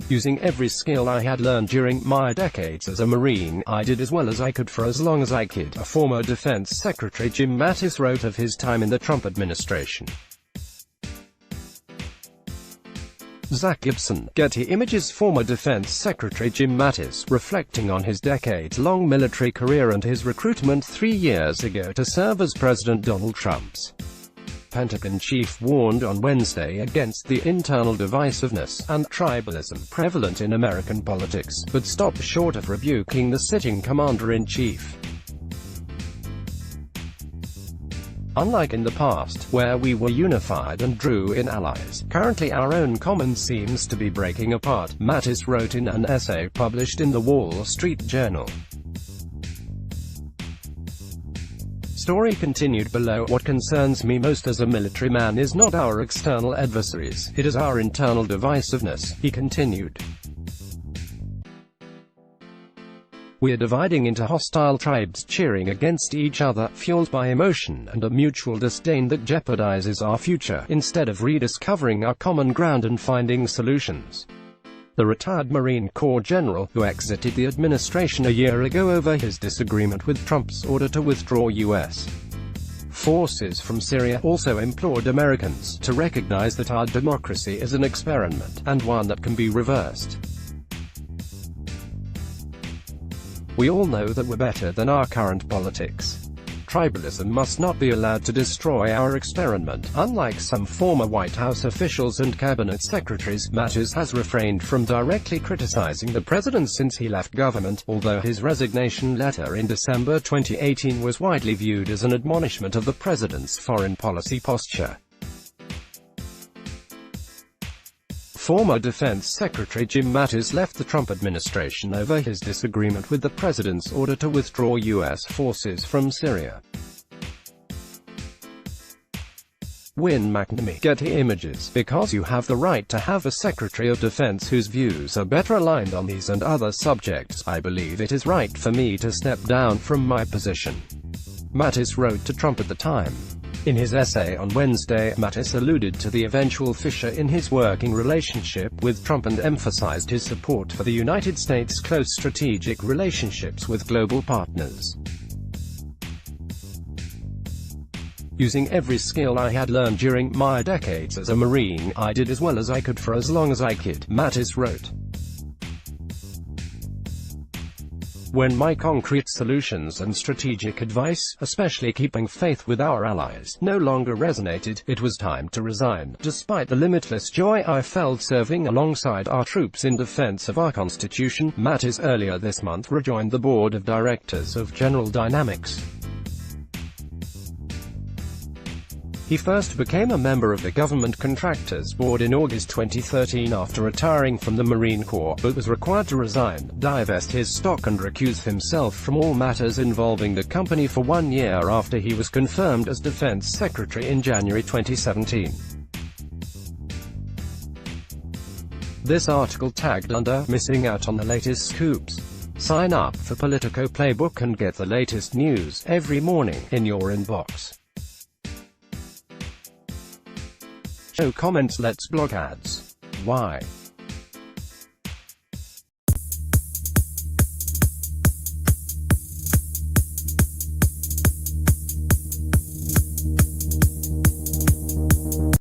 Using every skill I had learned during my decades as a Marine, I did as well as I could for as long as I could, a former Defense Secretary Jim Mattis wrote of his time in the Trump administration. Zach Gibson, Getty Images. Former Defense Secretary Jim Mattis, reflecting on his decades-long military career and his recruitment 3 years ago to serve as President Donald Trump's Pentagon chief, warned on Wednesday against the internal divisiveness and tribalism prevalent in American politics, but stopped short of rebuking the sitting commander-in-chief. Unlike in the past, where we were unified and drew in allies, currently our own common seems to be breaking apart, Mattis wrote in an essay published in the Wall Street Journal. Story continued below. What concerns me most as a military man is not our external adversaries, it is our internal divisiveness, he continued. We're dividing into hostile tribes cheering against each other, fueled by emotion and a mutual disdain that jeopardizes our future, instead of rediscovering our common ground and finding solutions. The retired Marine Corps general, who exited the administration a year ago over his disagreement with Trump's order to withdraw U.S. forces from Syria, also implored Americans to recognize that our democracy is an experiment, and one that can be reversed. We all know that we're better than our current politics. Tribalism must not be allowed to destroy our experiment. Unlike some former White House officials and cabinet secretaries, Mattis has refrained from directly criticizing the president since he left government, although his resignation letter in December 2018 was widely viewed as an admonishment of the president's foreign policy posture. Former Defense Secretary Jim Mattis left the Trump administration over his disagreement with the president's order to withdraw U.S. forces from Syria. Win McNamee, Getty Images. Because you have the right to have a Secretary of Defense whose views are better aligned on these and other subjects, I believe it is right for me to step down from my position, Mattis wrote to Trump at the time. In his essay on Wednesday, Mattis alluded to the eventual fissure in his working relationship with Trump and emphasized his support for the United States' close strategic relationships with global partners. Using every skill I had learned during my decades as a Marine, I did as well as I could for as long as I could, Mattis wrote. When my concrete solutions and strategic advice, especially keeping faith with our allies, no longer resonated, it was time to resign. Despite the limitless joy I felt serving alongside our troops in defense of our Constitution, Mattis earlier this month rejoined the board of directors of General Dynamics. He first became a member of the Government Contractors Board in August 2013 after retiring from the Marine Corps, but was required to resign, divest his stock and recuse himself from all matters involving the company for 1 year after he was confirmed as Defense Secretary in January 2017. This article tagged under "Missing Out on the Latest Scoops." Sign up for Politico Playbook and get the latest news every morning in your inbox. Show comments. Let's block ads. Why?